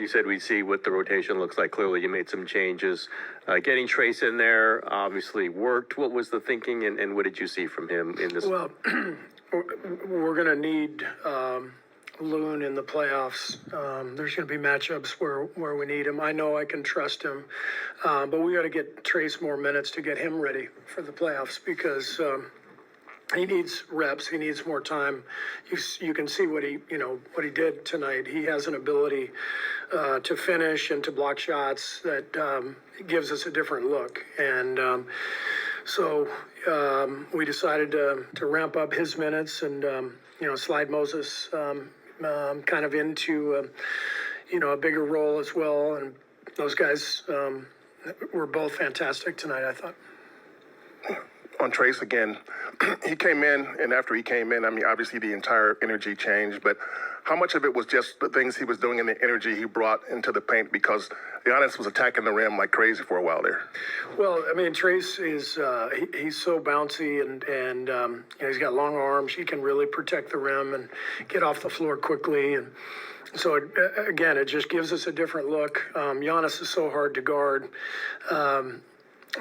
you said we'd see what the rotation looks like. Clearly, you made some changes. Getting Trace in there obviously worked. What was the thinking, and what did you see from him in this? Well, we're going to need Loon in the playoffs. There's going to be matchups where we need him. I know I can trust him, but we got to get Trace more minutes to get him ready for the playoffs because he needs reps. He needs more time. You can see what he did tonight. He has an ability to finish and to block shots that gives us a different look. And so we decided to ramp up his minutes and slide Moses kind of into a bigger role as well. And those guys were both fantastic tonight, I thought. On Trace again, he came in, and after he came in, I mean, obviously the entire energy changed, but how much of it was just the things he was doing and the energy he brought into the paint? Because Giannis was attacking the rim like crazy for a while there. Well, I mean, Trace is he's so bouncy and he's got long arms. He can really protect the rim and get off the floor quickly. And so, again, it just gives us a different look. Giannis is so hard to guard.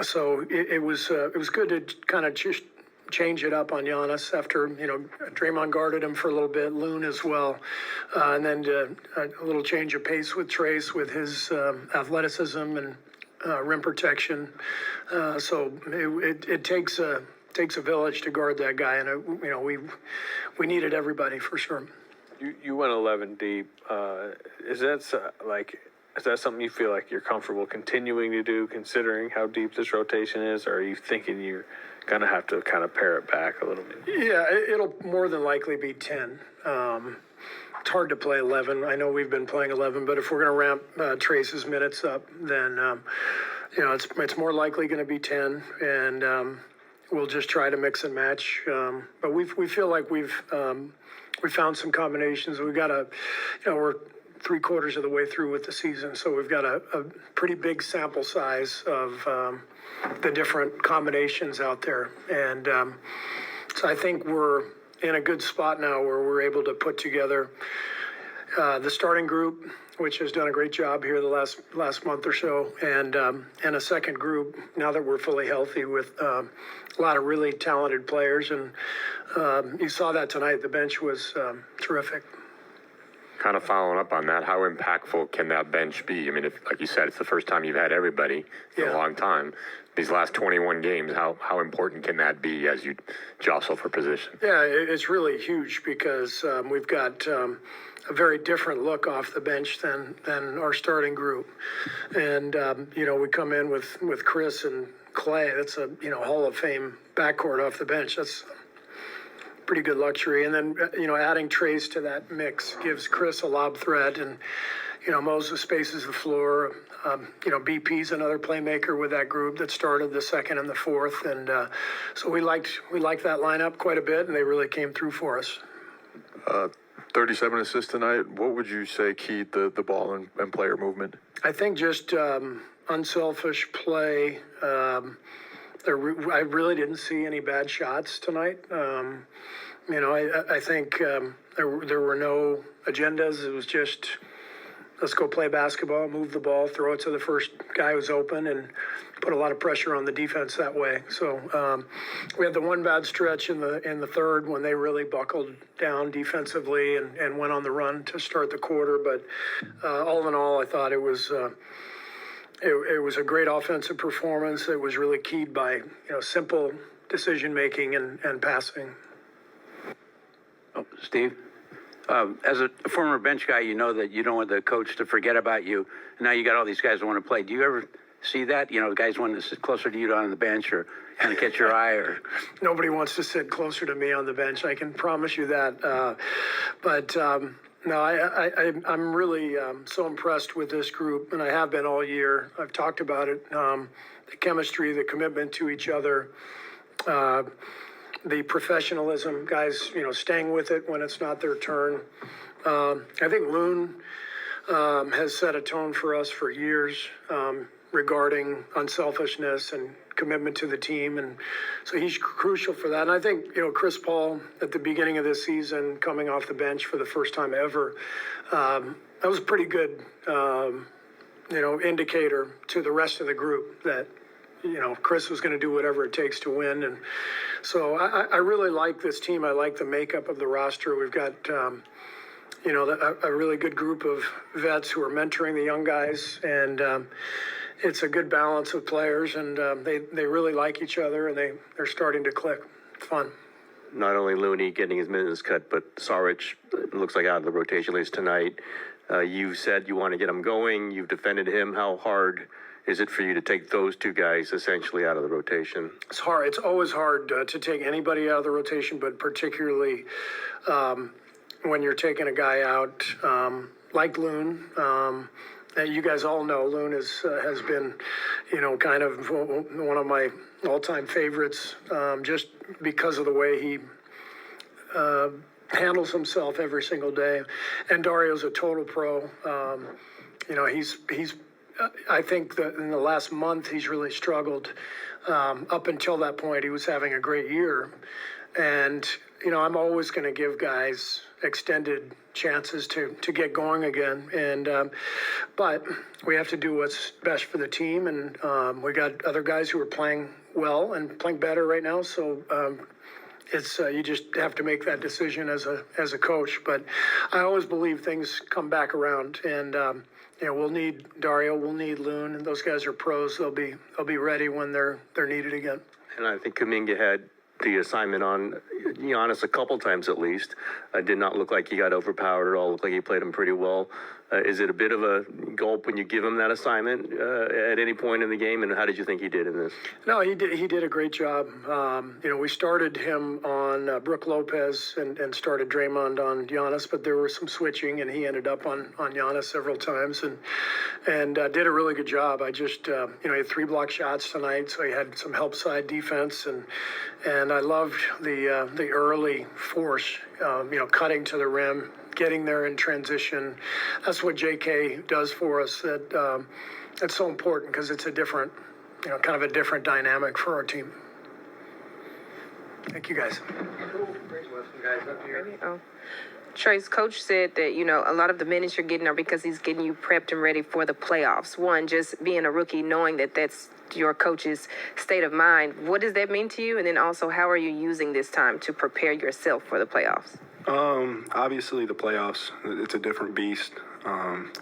So it was good to kind of just change it up on Giannis after, Draymond guarded him for a little bit, Loon as well. And then a little change of pace with Trace with his athleticism and rim protection. So it takes a village to guard that guy. And, we needed everybody for sure. You went 11 deep. Is that something you feel like you're comfortable continuing to do, considering how deep this rotation is, or are you thinking you're going to have to kind of pare it back a little bit? Yeah, it'll more than likely be 10. It's hard to play 11. I know we've been playing 11, but if we're going to ramp Trace's minutes up, then, it's more likely going to be 10, and we'll just try to mix and match. But we feel like we found some combinations. We've got we're 3/4 of the way through with the season, so we've got a pretty big sample size of the different combinations out there. And so I think we're in a good spot now where we're able to put together the starting group, which has done a great job here the last month or so, and a second group now that we're fully healthy with a lot of really talented players. And you saw that tonight. The bench was terrific. Kind of following up on that, how impactful can that bench be? I mean, like you said, it's the first time you've had everybody in a long time. These last 21 games, how important can that be as you jostle for position? Yeah, it's really huge because we've got a very different look off the bench than our starting group. And, we come in with Chris and Clay. That's a, Hall of Fame backcourt off the bench. That's pretty good luxury. And then, adding Trace to that mix gives Chris a lob threat, and, Moses spaces the floor. BP's another playmaker with that group that started the second and the fourth. And so we liked that lineup quite a bit, and they really came through for us. 37 assists tonight. What would you say keyed the ball and player movement? I think just unselfish play. I really didn't see any bad shots tonight. I think there were no agendas. It was just, let's go play basketball, move the ball, throw it to the first guy who's open, and put a lot of pressure on the defense that way. So we had the one bad stretch in the third when they really buckled down defensively and went on the run to start the quarter. But all in all, I thought it was a great offensive performance. It was really keyed by simple decision making and passing. Oh, Steve, as a former bench guy, you know that you don't want the coach to forget about you. And now you got all these guys that want to play. Do you ever see that? Guys want to sit closer to you on the bench or kind of catch your eye? Or nobody wants to sit closer to me on the bench. I can promise you that. No, I'm really so impressed with this group, and I have been all year. I've talked about it, the chemistry, the commitment to each other, the professionalism, guys, staying with it when it's not their turn. I think Loon has set a tone for us for years regarding unselfishness and commitment to the team, and so he's crucial for that. And I think Chris Paul at the beginning of this season, coming off the bench for the first time ever, that was a pretty good, indicator to the rest of the group that, Chris was going to do whatever it takes to win. And so I really like this team. I like the makeup of the roster. We've got, a really good group of vets who are mentoring the young guys. And it's a good balance of players. And they really like each other, and they're starting to click. It's fun. Not only Looney getting his minutes cut, but Saric looks like out of the rotation list tonight. You said you want to get him going. You've defended him. How hard is it for you to take those two guys essentially out of the rotation? It's hard. It's always hard to take anybody out of the rotation, but particularly when you're taking a guy out like Loon. You guys all know Loon has been, kind of one of my all-time favorites, just because of the way he handles himself every single day. And Dario's a total pro. He's I think that in the last month he's really struggled. Up until that point, he was having a great year. And, I'm always going to give guys extended chances to get going again. And but we have to do what's best for the team. And we got other guys who are playing well and playing better right now. So it's you just have to make that decision as a coach. But I always believe things come back around. And we'll need Dario, we'll need Loon, and those guys are pros. They'll be ready when they're needed again. And I think Kuminga had the assignment on Giannis a couple times at least. Did not look like he got overpowered at all. Looked like he played him pretty well. Is it a bit of a gulp when you give him that assignment at any point in the game? And how did you think he did in this? No, he did a great job. We started him on Brook Lopez and started Draymond on Giannis, but there was some switching, and he ended up on Giannis several times and did a really good job. I just, he had 3 block shots tonight, so he had some help side defense, and I loved the early force, cutting to the rim, getting there in transition. That's what JK does for us. That's so important because it's a different, kind of a different dynamic for our team. Thank you, guys. Trey's coach said that, a lot of the minutes you're getting are because he's getting you prepped and ready for the playoffs. One, just being a rookie, knowing that that's your coach's state of mind. What does that mean to you? And then also, how are you using this time to prepare yourself for the playoffs? Obviously the playoffs, it's a different beast.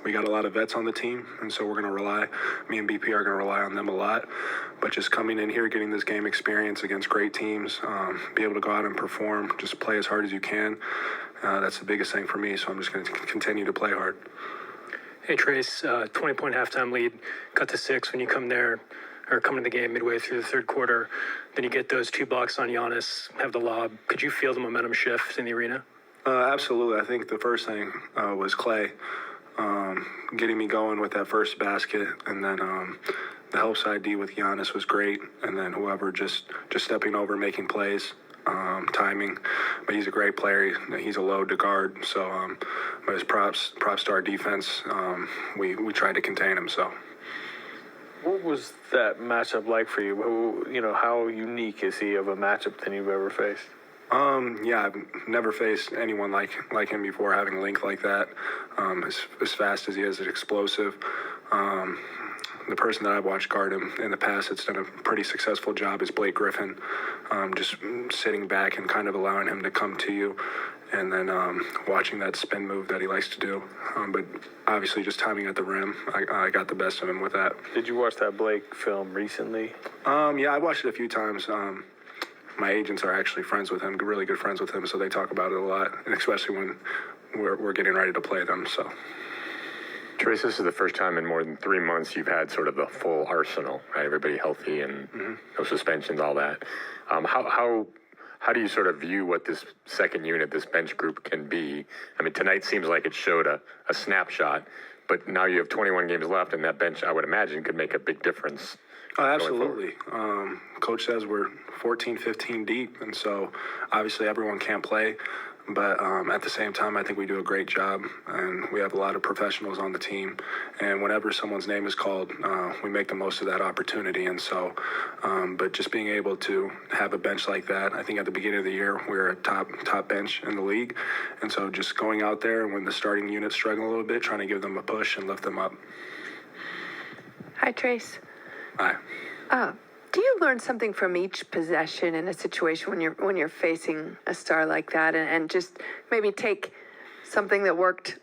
We got a lot of vets on the team, and so we're going to me and BP are going to rely on them a lot. But just coming in here, getting this game experience against great teams, be able to go out and perform, just play as hard as you can. That's the biggest thing for me, so I'm just going to continue to play hard. Hey, Trace, 20-point halftime lead, cut to 6 when you come there, or come to the game midway through the third quarter. Then you get those 2 blocks on Giannis, have the lob. Could you feel the momentum shift in the arena? Absolutely. I think the first thing was Clay getting me going with that first basket, and then the help side D with Giannis was great, and then whoever just stepping over, making plays, timing. But he's a great player. He's a load to guard. So, but his props to our defense, we tried to contain him. So. What was that matchup like for you? How unique is he of a matchup than you've ever faced? Yeah, I've never faced anyone like him before, having length like that, as fast as he is, explosive. The person that I've watched guard him in the past that's done a pretty successful job is Blake Griffin, just sitting back and kind of allowing him to come to you, and then watching that spin move that he likes to do. But obviously just timing at the rim, I got the best of him with that. Did you watch that Blake film recently? Yeah, I watched it a few times. My agents are actually friends with him, really good friends with him, so they talk about it a lot, and especially when we're getting ready to play them. So, Trace, this is the first time in more than 3 months you've had sort of the full arsenal, right? Everybody healthy and no suspensions, all that. How do you sort of view what this second unit, this bench group can be? I mean, tonight seems like it showed a snapshot, but now you have 21 games left, and that bench, I would imagine, could make a big difference. Oh, absolutely. Coach says we're 14, 15 deep, and so obviously everyone can't play, But at the same time, I think we do a great job, and we have a lot of professionals on the team. And whenever someone's name is called, we make the most of that opportunity. And so, but just being able to have a bench like that, I think at the beginning of the year, we were a top bench in the league. And so just going out there when the starting unit's struggling a little bit, trying to give them a push and lift them up. Hi, Trace. Hi. Do you learn something from each possession in a situation when you're facing a star like that, and just maybe take something that worked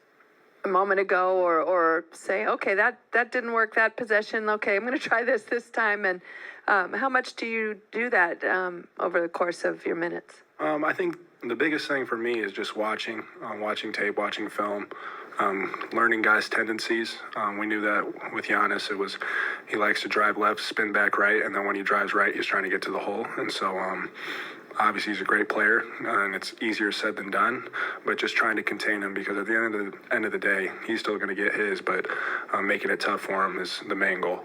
a moment ago, or say, okay, that didn't work that possession. Okay, I'm going to try this time. And how much do you do that over the course of your minutes? I think the biggest thing for me is just watching tape, watching film, learning guys' tendencies. We knew that with Giannis, he likes to drive left, spin back right, and then when he drives right, he's trying to get to the hole. And so obviously he's a great player, and it's easier said than done, but just trying to contain him, because at the end of the day, he's still going to get his, but making it tough for him is the main goal.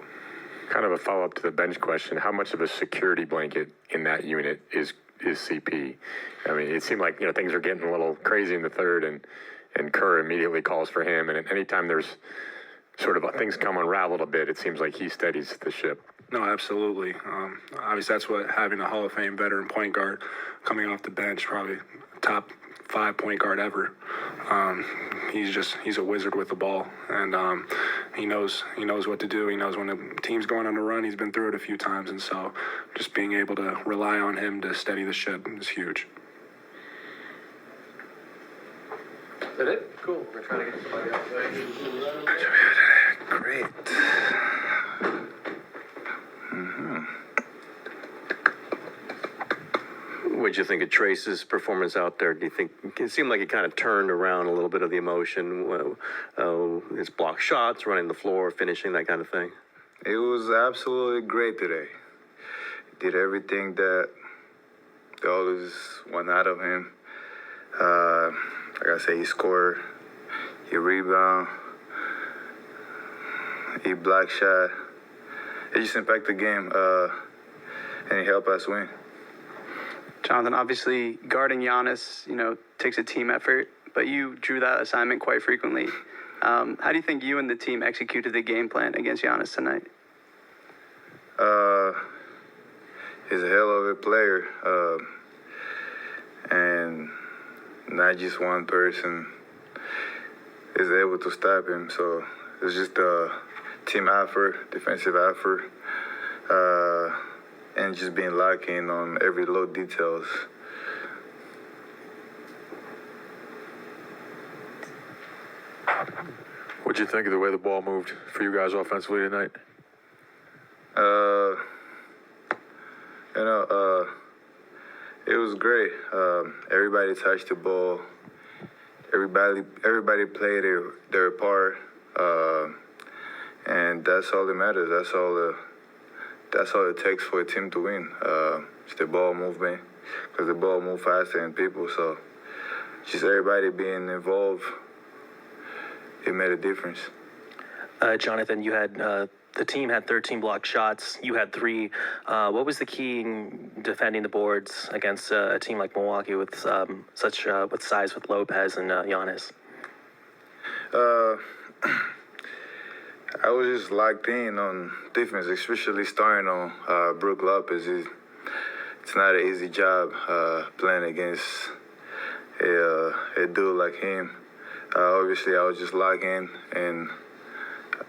Kind of a follow-up to the bench question. How much of a security blanket in that unit is CP? I mean, it seemed like, things are getting a little crazy in the third, and Kerr immediately calls for him. And anytime there's sort of things come unraveled a bit, it seems like he steadies the ship. No, absolutely. Obviously, that's what having a Hall of Fame veteran point guard coming off the bench, probably top 5 point guard ever. He's a wizard with the ball, and he knows what to do. He knows when the team's going on a run. He's been through it a few times, and so just being able to rely on him to steady the ship is huge. Is that it? Cool. We're trying to get somebody else. Great. What'd you think of Trace's performance out there? Do you think it seemed like he kind of turned around a little bit of the emotion, his block shots, running the floor, finishing, that kind of thing? It was absolutely great today. He did everything that they always want out of him. Like I say, he scored, he rebound, he block shot. It just impacted the game, and he helped us win. Jonathan, obviously guarding Giannis, takes a team effort, but you drew that assignment quite frequently. How do you think you and the team executed the game plan against Giannis tonight? He's a hell of a player, and not just one person is able to stop him. So it's just a team effort, defensive effort, and just being locked in on every little details. What'd you think of the way the ball moved for you guys offensively tonight? It was great. Everybody touched the ball. Everybody played their part, and that's all that matters. That's all it takes for a team to win. It's the ball movement, because the ball moves faster than people. So just everybody being involved, it made a difference. Jonathan, you had the team had 13 blocked shots. You had 3. What was the key in defending the boards against a team like Milwaukee with with size with Lopez and Giannis? I was just locked in on defense, especially starting on Brook Lopez. It's not an easy job playing against a dude like him. Obviously, I was just locked in, and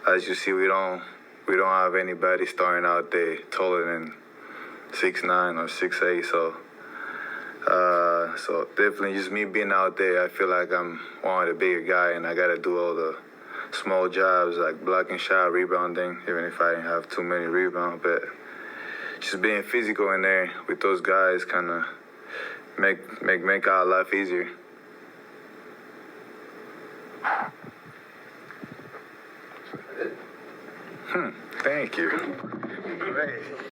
as you see, we don't have anybody starting out there taller than 6'9" or 6'8". So definitely just me being out there, I feel like I'm one of the bigger guy, and I got to do all the small jobs like blocking shot, rebounding, even if I didn't have too many rebounds. But just being physical in there with those guys kind of make our life easier. Thank you. Great.